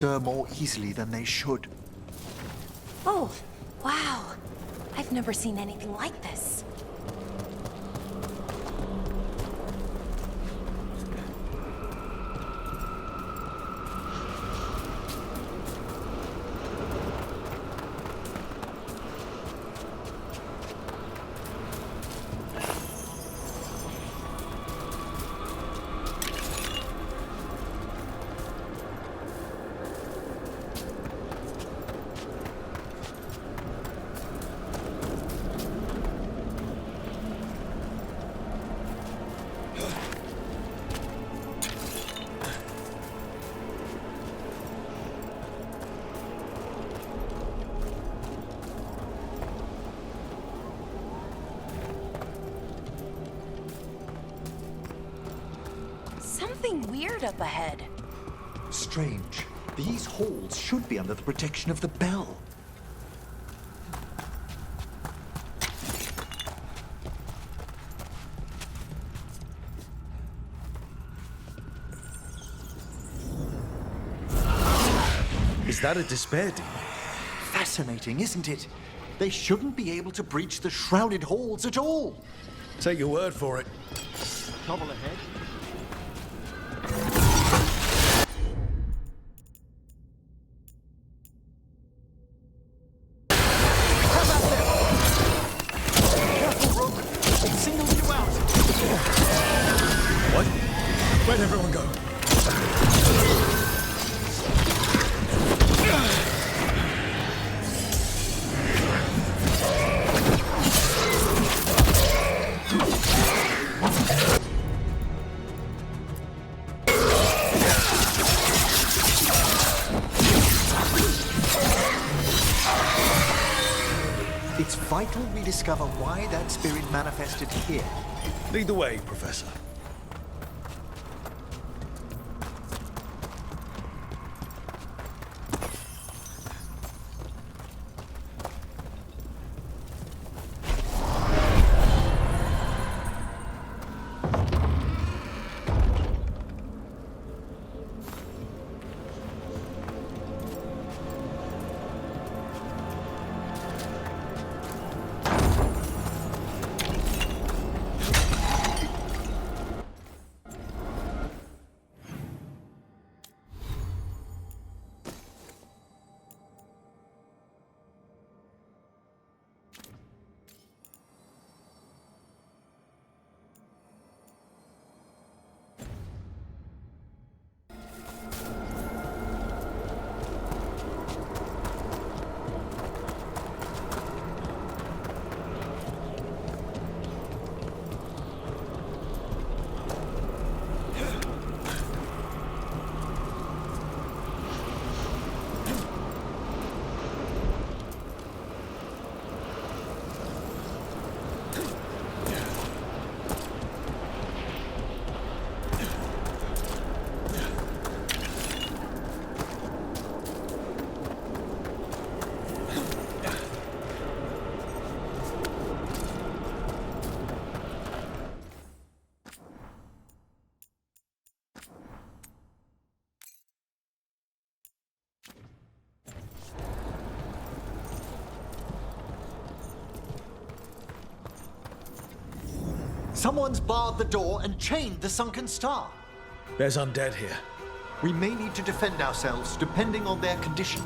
more easily than they should. Oh, wow. I've never seen anything like this. Something weird up ahead. Strange. These halls should be under the protection of the bell. Is that a despair demon? Fascinating, isn't it? They shouldn't be able to breach the shrouded halls at all. Take your word for it. Trouble ahead. What? Where'd everyone go? It's vital we discover why that spirit manifested here. Lead the way, Professor. Someone's barred the door and chained the sunken star. There's undead here. We may need to defend ourselves depending on their condition.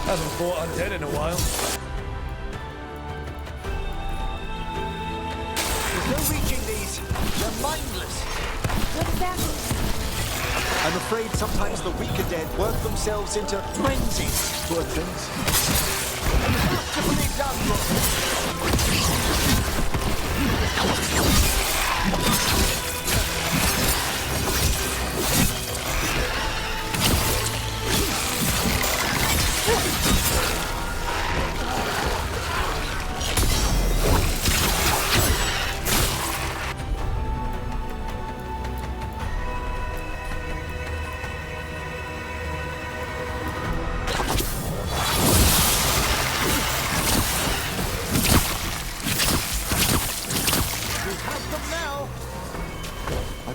Haven't fought undead in a while. There's no reaching these. They're mindless. What does that mean? I'm afraid sometimes the weaker dead work themselves into frenzies. Poor things. Impossibly done, look.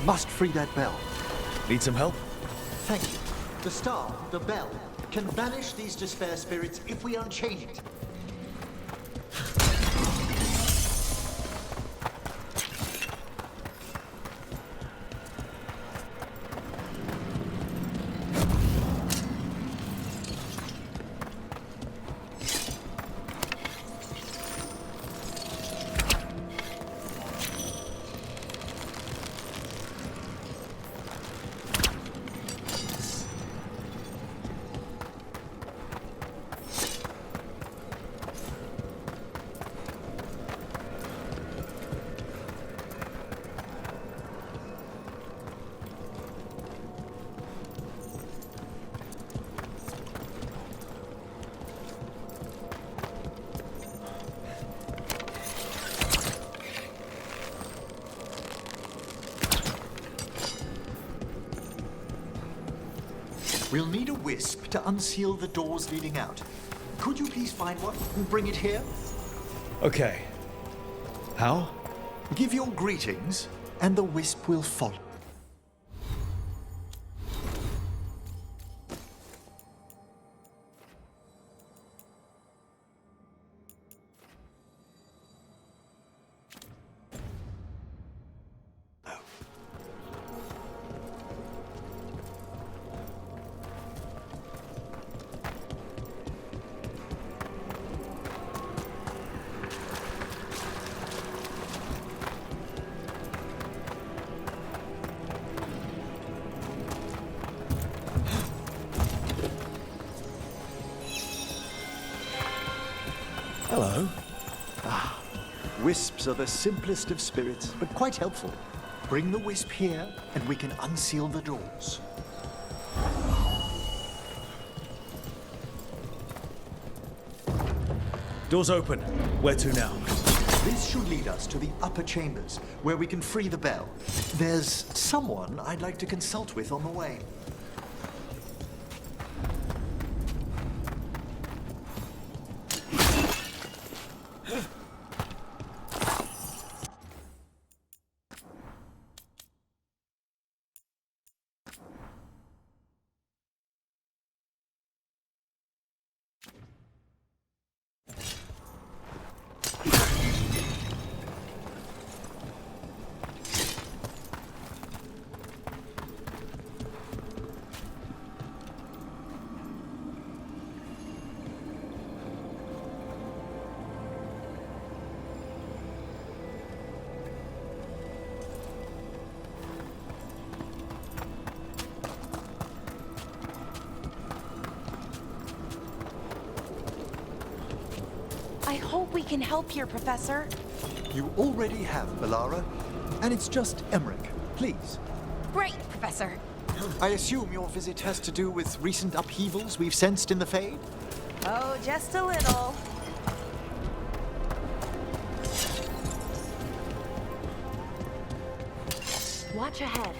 Must free that bell. Need some help? Thank you. The star, the bell, can banish these despair spirits if we unchain it. We'll need a wisp to unseal the doors leading out. Could you please find one and bring it here? Okay. How? Give your greetings, and the wisp will follow. Hello. Wisps are the simplest of spirits, but quite helpful. Bring the wisp here, and we can unseal the doors. Door's open. Where to now? This should lead us to the upper chambers, where we can free the bell. There's someone I'd like to consult with on the way. I hope we can help here, Professor. You already have, Melara, and it's just Emmerich. Please. Great, Professor. I assume your visit has to do with recent upheavals we've sensed in the Fade? Oh, just a little. Watch ahead.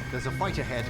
There's a fight ahead.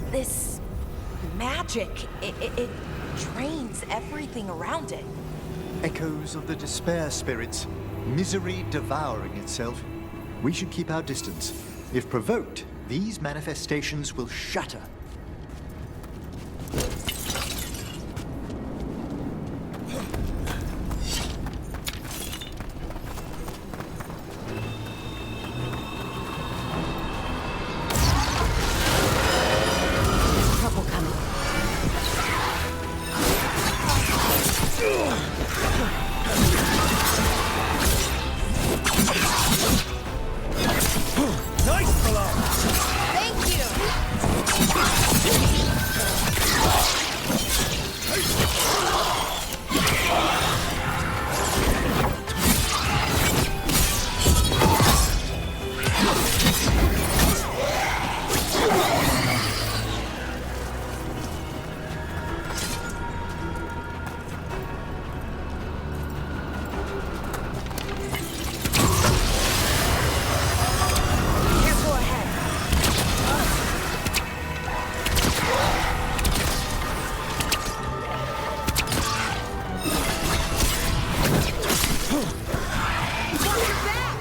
This magic, it drains everything around it. Echoes of the despair spirits, misery devouring itself. We should keep our distance. If provoked, these manifestations will shatter. Trouble coming. Nice, fellow! Thank you! Careful ahead. Watch your back!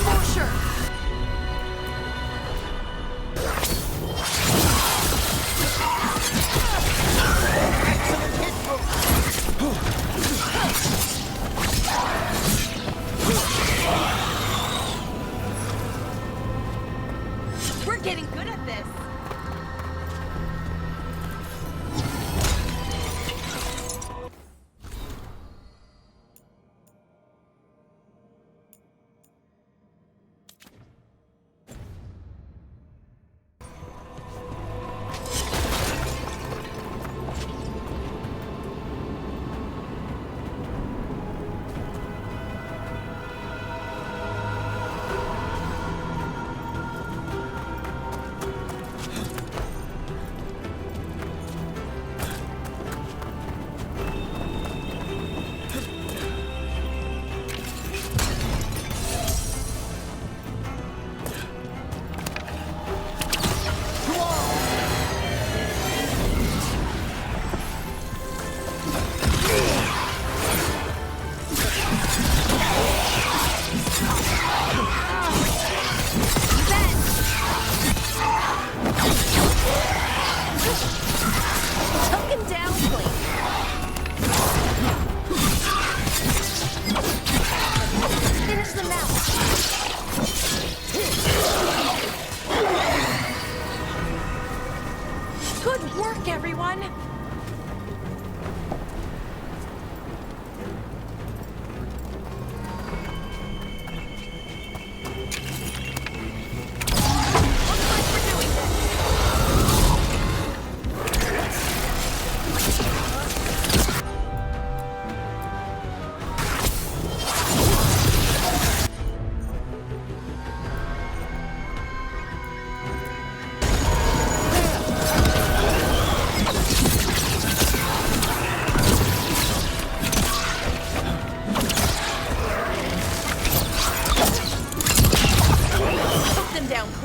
For sure. We're getting good at this. Tuck him down, please. Finish them out. Good work, everyone. Looks like we're doing this.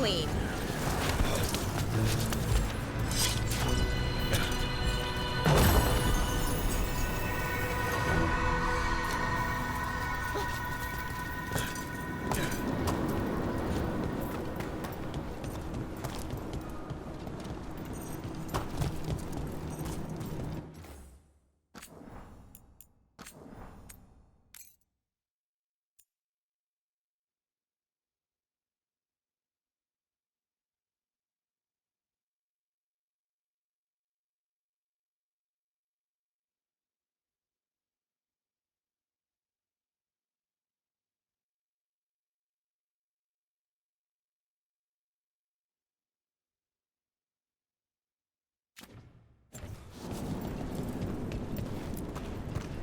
clean.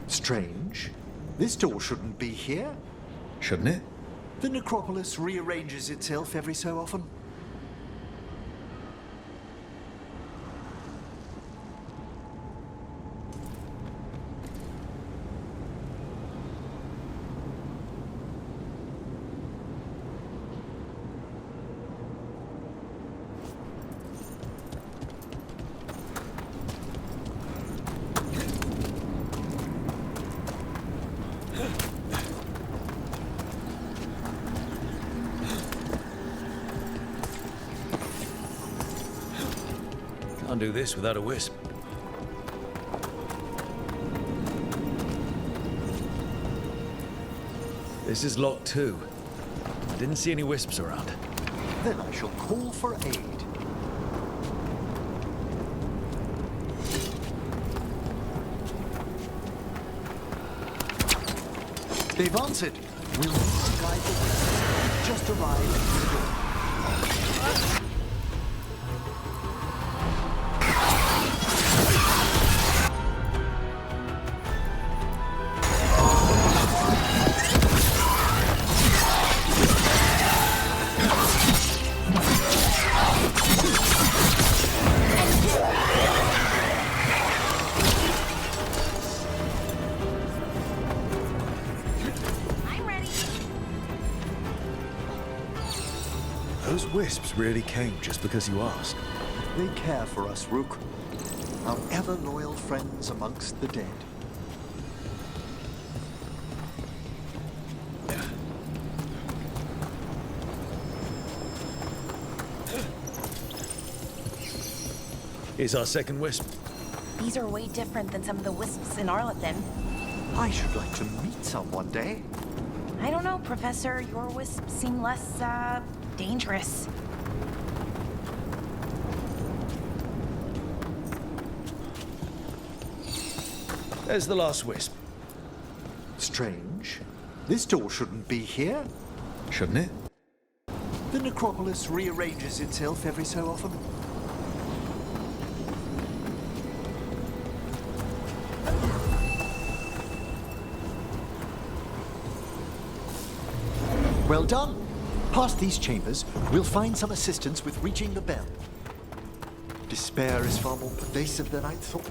Strange. This door shouldn't be here. Shouldn't it? The necropolis rearranges itself every so often. Can't do this without a wisp. This is locked too. I didn't see any wisps around. Then I shall call for aid. They've answered. We'll need to guide the wisps. Just arrived at the door. I'm ready. Those wisps really came just because you asked. They care for us, Rook. Our ever-loyal friends amongst the dead. Here's our second wisp. These are way different than some of the wisps in Arlethan. I should like to meet some one day. I don't know, Professor. Your wisps seem less, dangerous. There's the last wisp. Strange. This door shouldn't be here. Shouldn't it? The necropolis rearranges itself every so often. Well done. Past these chambers, we'll find some assistance with reaching the bell. Despair is far more pervasive than I thought.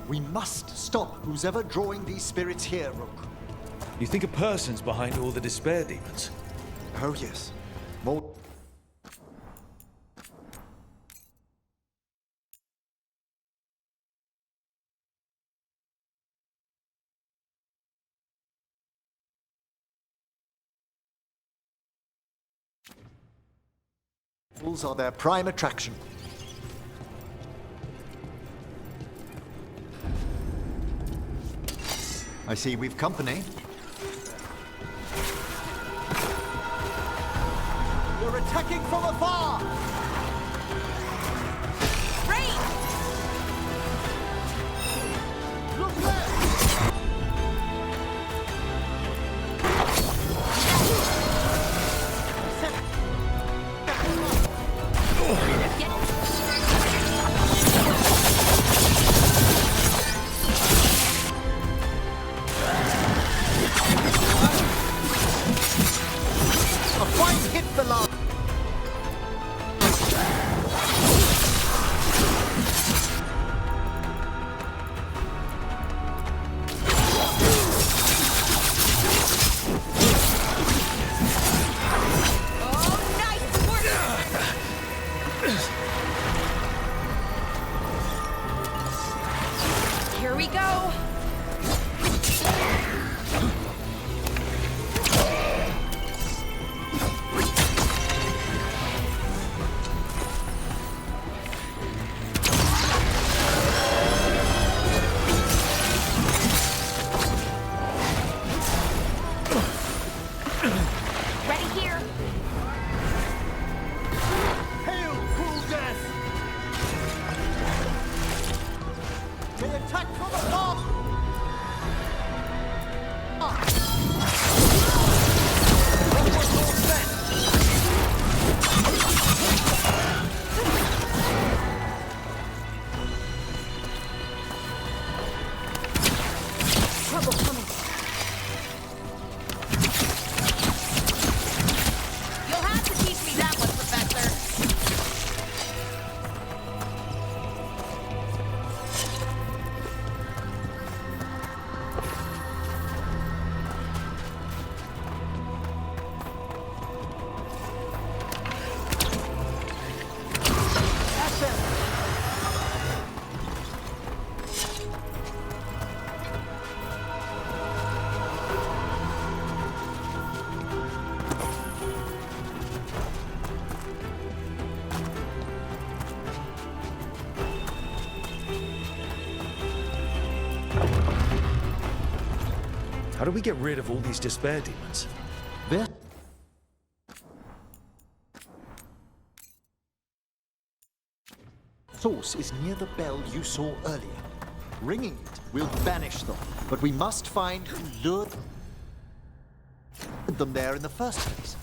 We must stop who's ever drawing these spirits here, Rook. You think a person's behind all the despair demons? Oh, yes. More. Fools are their prime attraction. I see we've company. We're attacking from afar! Great! Look there! A fine hit, the last. How do we get rid of all these despair demons? Their source is near the bell you saw earlier. Ringing it will banish them, but we must find who lured them there in the first place.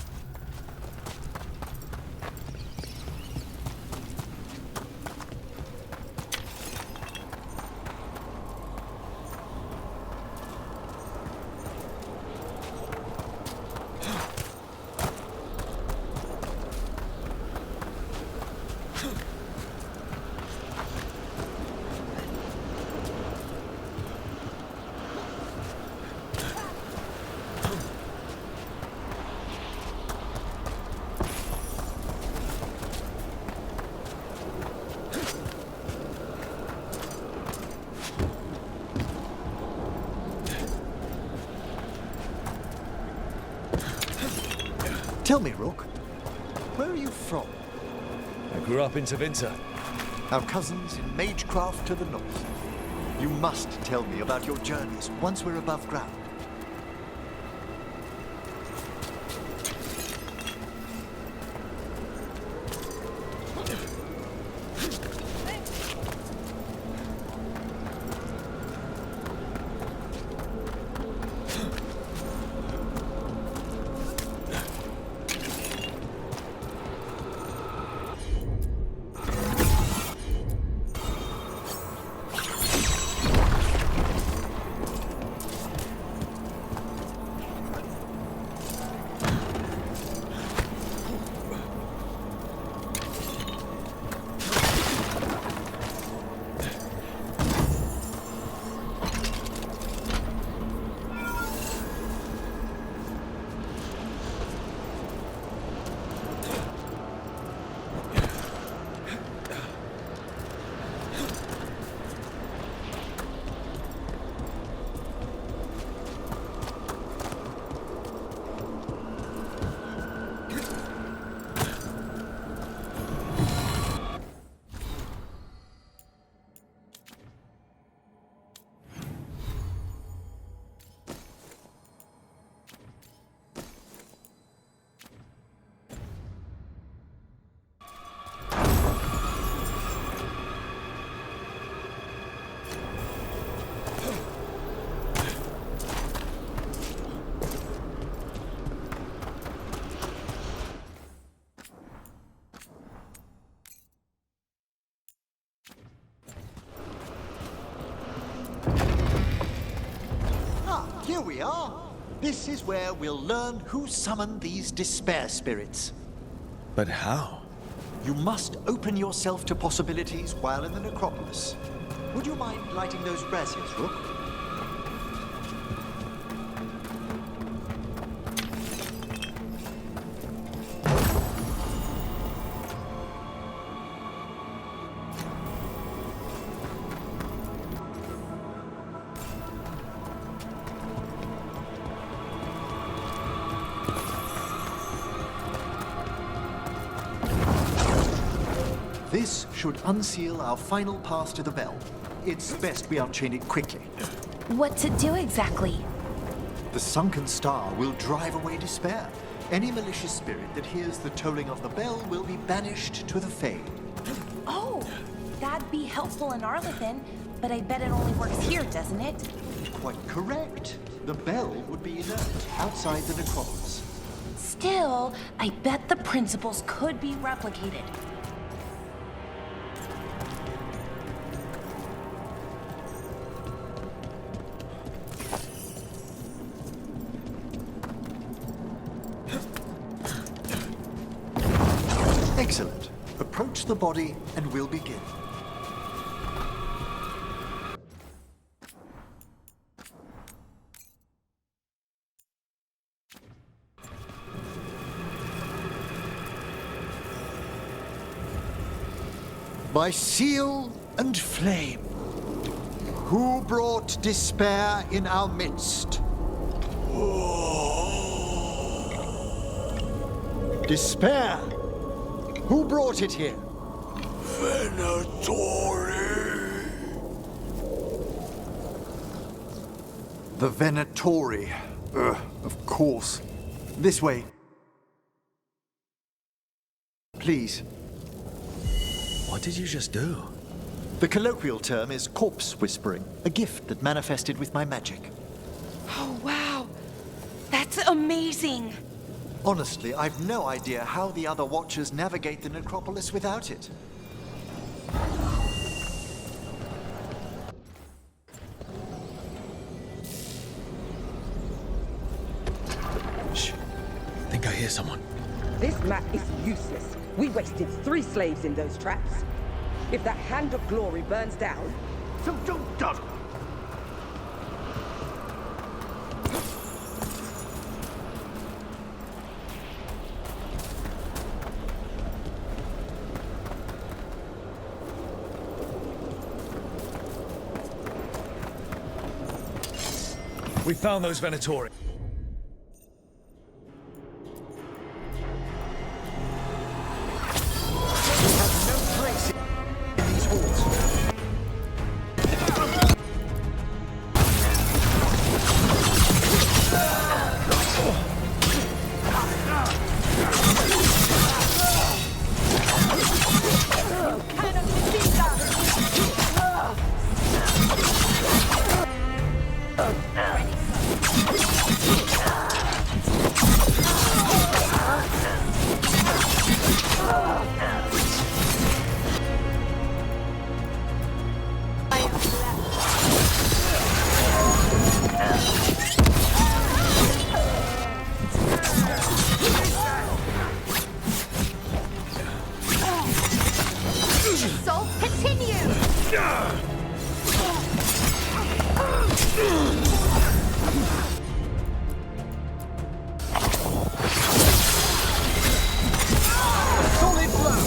Tell me, Rook, where are you from? I grew up in Tevinter. Our cousins in Magecraft to the north. You must tell me about your journeys once we're above ground. Here we are. This is where we'll learn who summoned these despair spirits. But how? You must open yourself to possibilities while in the necropolis. Would you mind lighting those braziers, Rook? This should unseal our final pass to the bell. It's best we unchain it quickly. What to do exactly? The sunken star will drive away despair. Any malicious spirit that hears the tolling of the bell will be banished to the Fade. Oh, that'd be helpful in Arlethan, but I bet it only works here, doesn't it? Quite correct. The bell would be inert outside the necropolis. Still, I bet the principles could be replicated. Excellent. Approach the body and we'll begin. By seal and flame, who brought despair in our midst? Despair! Who brought it here? Venatori! The Venatori. Of course. This way. Please. What did you just do? The colloquial term is corpse whispering, a gift that manifested with my magic. Oh, wow. That's amazing. Honestly, I've no idea how the other Watchers navigate the necropolis without it. Shh. Think I hear someone. This map is useless. We wasted 3 slaves in those traps. If that Hand of Glory burns down... So don't dawdle. We found those Venatori. Assault continue! Solid blow!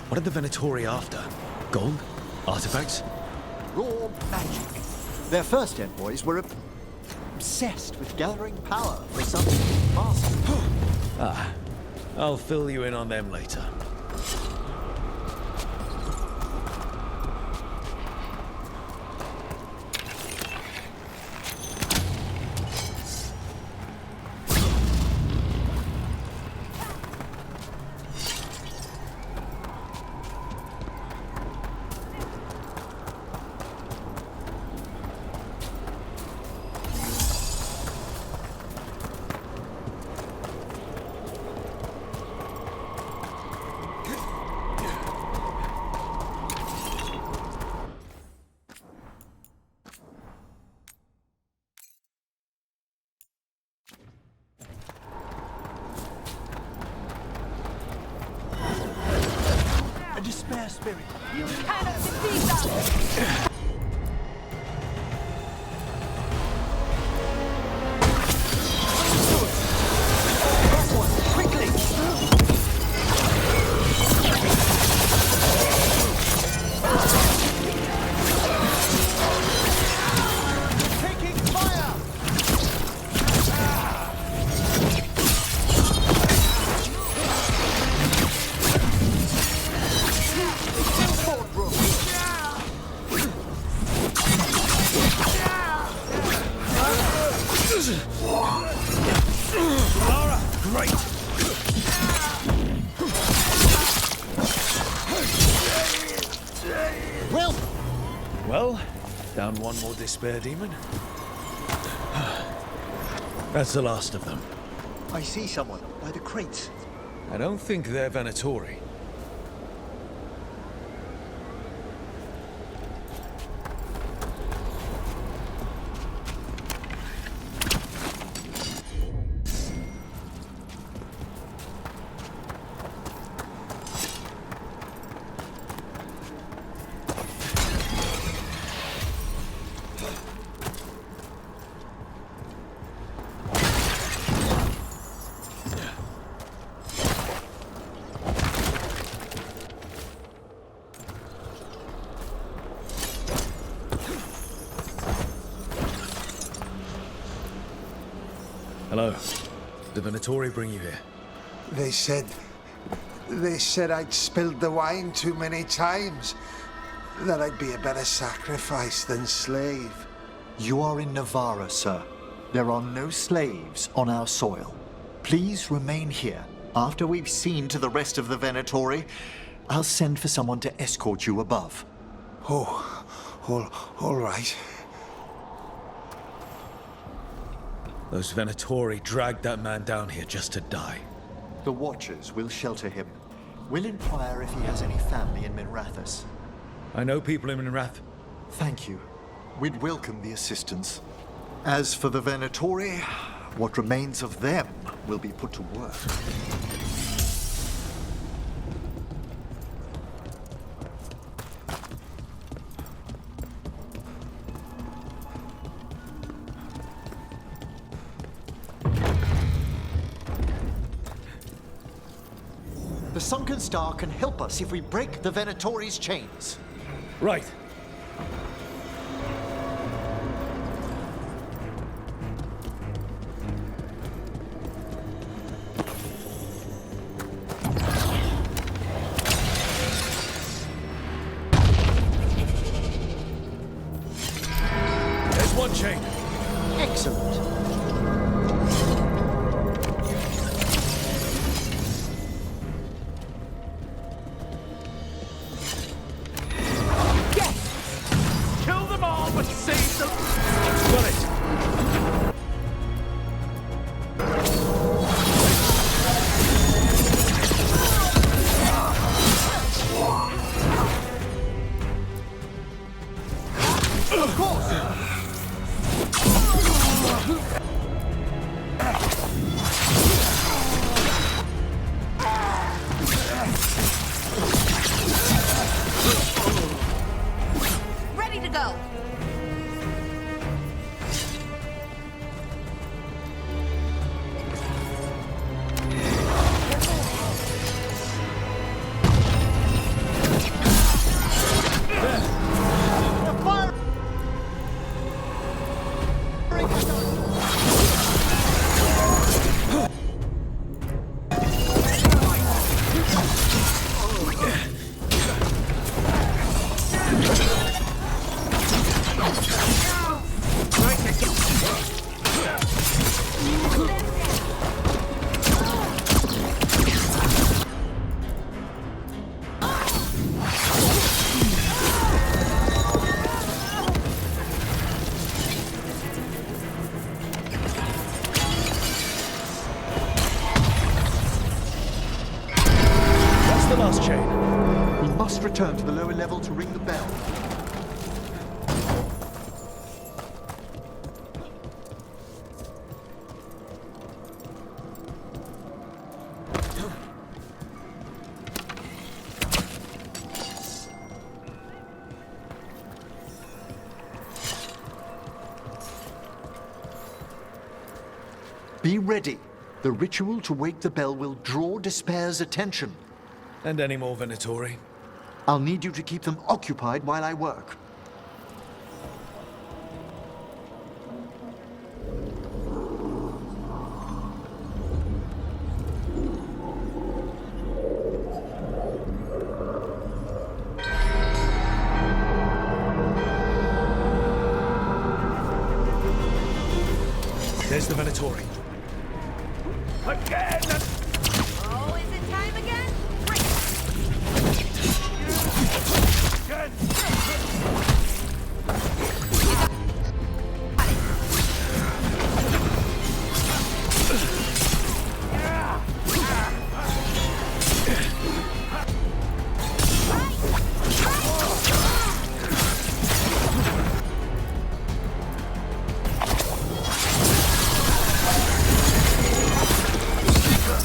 What are the Venatori after? Gold? Artifacts? Raw magic. Their first envoys were obsessed with gathering power for some master. I'll fill you in on them later. A despair spirit. You cannot defeat us! Well, down one more despair demon. That's the last of them. I see someone by the crates. I don't think they're Venatori. Did the Venatori bring you here? They said I'd spilled the wine too many times. That I'd be a better sacrifice than slave. You are in Navarra, sir. There are no slaves on our soil. Please remain here. After we've seen to the rest of the Venatori, I'll send for someone to escort you above. Oh, all right. Those Venatori dragged that man down here just to die. The Watchers will shelter him. We'll inquire if he has any family in Minrathous. I know people in Minrath. Thank you. We'd welcome the assistance. As for the Venatori, what remains of them will be put to work. The Sunken Star can help us if we break the Venatori's chains. Right. There's one chain. Excellent. Kill them all, but save them! Got it. Of course! Ready to go. That's the last chain. We must return to the lower level to ring the bell. Be ready. The ritual to wake the bell will draw Despair's attention. And any more Venatori? I'll need you to keep them occupied while I work. There's the Venatori. Again! Oh, is it time again? Again!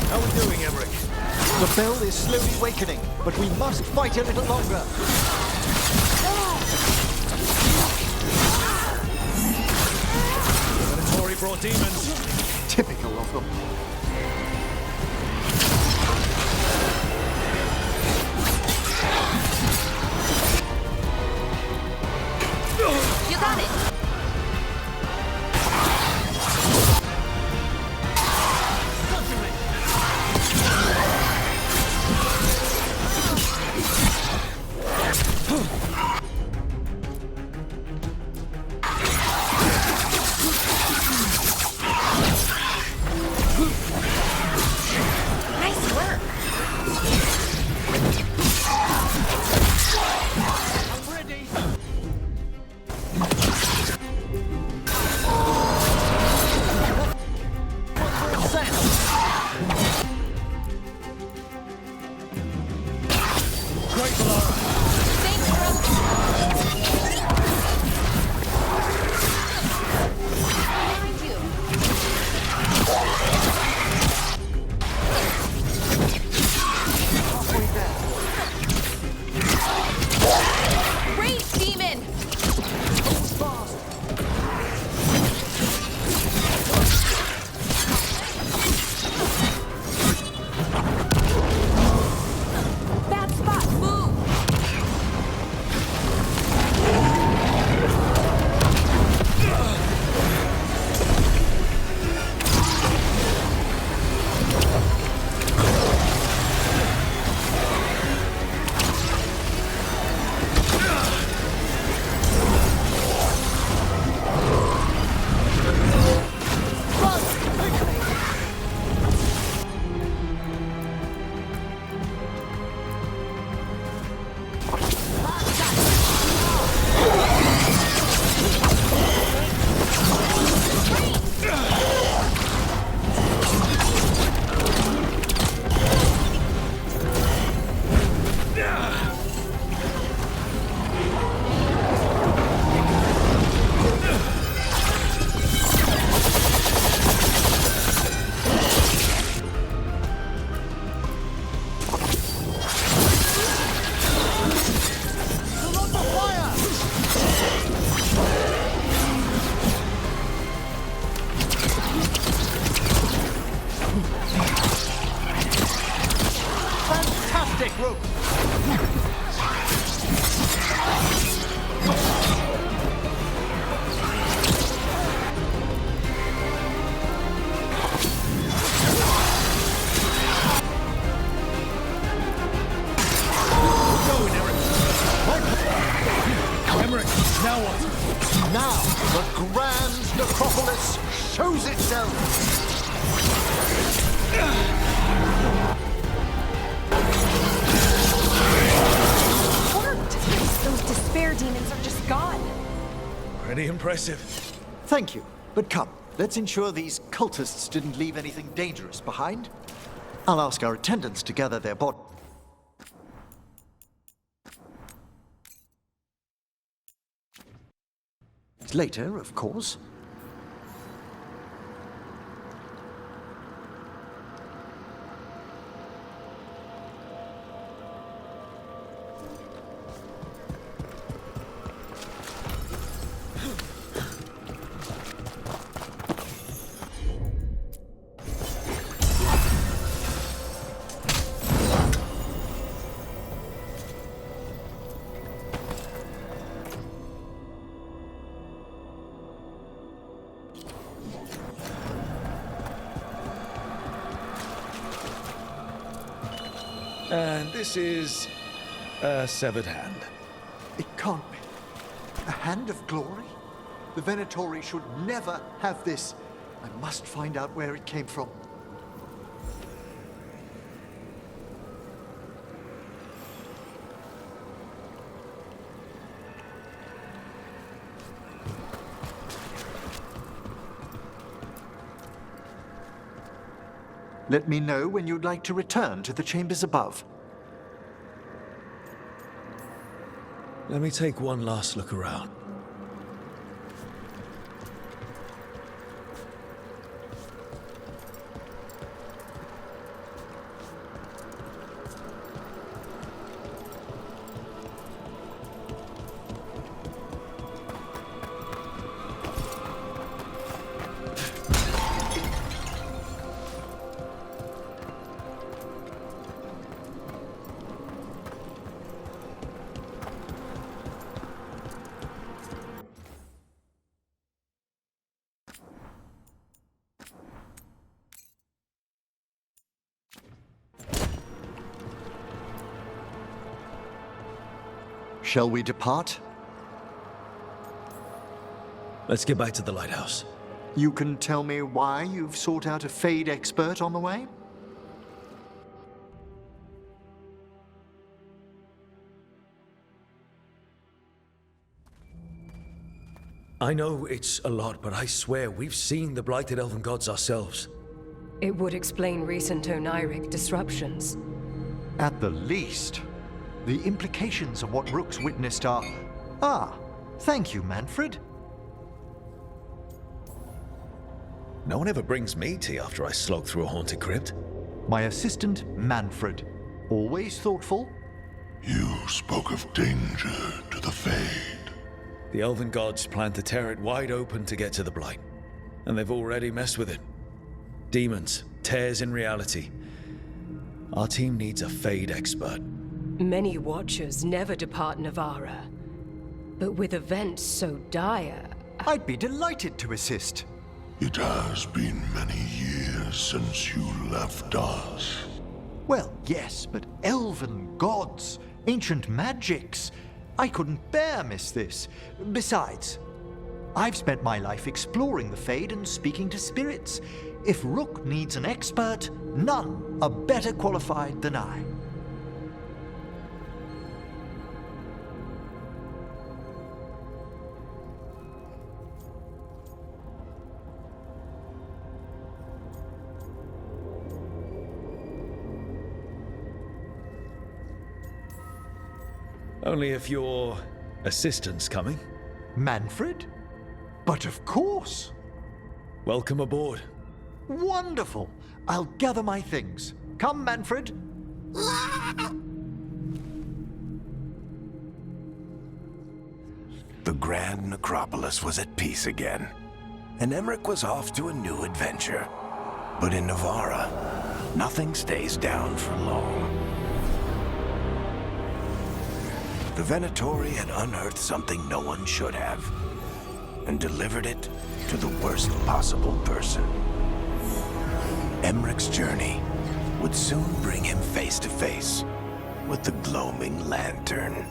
How we doing, Emmerich? The bell is slowly wakening, but we must fight a little longer. Venatori brought demons. Typical of them. You got it. Fantastic, Rook! Emmerich, now what? Now the grand necropolis shows itself! Worked! Those despair demons are just gone. Pretty impressive. Thank you, but come, let's ensure these cultists didn't leave anything dangerous behind. I'll ask our attendants to gather their bodies. Later, of course. And this is a severed hand. It can't be. A hand of glory? The Venatori should never have this. I must find out where it came from. Let me know when you'd like to return to the chambers above. Let me take one last look around. Shall we depart? Let's get back to the lighthouse. You can tell me why you've sought out a Fade expert on the way? I know it's a lot, but I swear we've seen the blighted elven gods ourselves. It would explain recent oniric disruptions. At the least, the implications of what Rook's witnessed are... Ah, thank you, Manfred. No one ever brings me tea after I slog through a haunted crypt. My assistant, Manfred. Always thoughtful. You spoke of danger to the Fade. The elven gods plan to tear it wide open to get to the blight. And they've already messed with it. Demons, tears in reality. Our team needs a Fade expert. Many Watchers never depart Navara. But with events so dire... I'd be delighted to assist. It has been many years since you left us. Well, yes, but elven gods, ancient magics. I couldn't bear miss this. Besides, I've spent my life exploring the Fade and speaking to spirits. If Rook needs an expert, none are better qualified than I. Only if your assistant's coming. Manfred? But of course! Welcome aboard. Wonderful! I'll gather my things. Come, Manfred. The Grand Necropolis was at peace again, and Emmerich was off to a new adventure. But in Navarra, nothing stays down for long. The Venatori had unearthed something no one should have, and delivered it to the worst possible person. Emmeric's journey would soon bring him face to face with the gloaming lantern.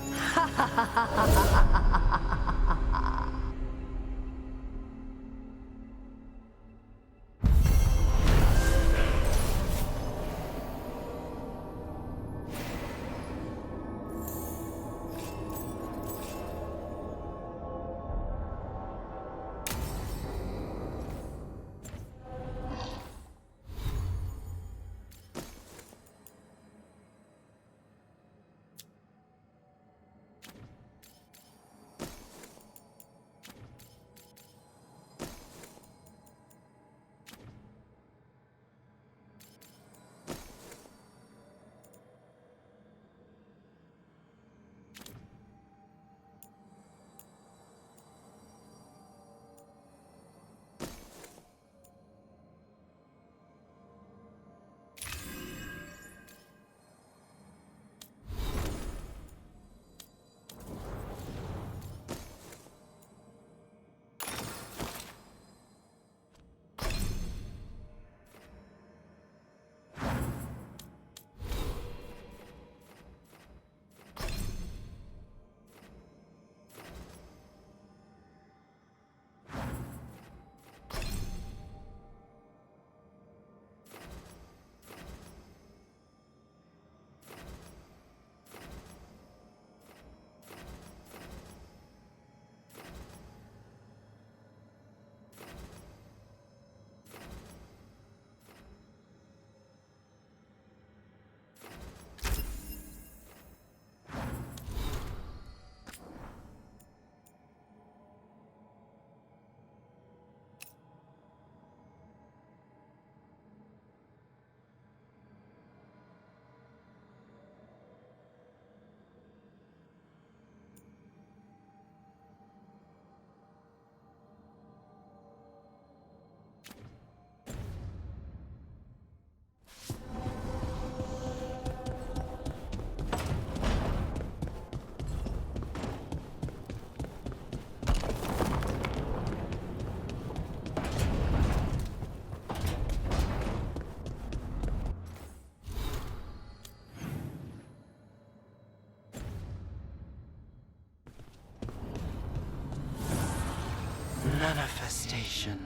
Manifestation.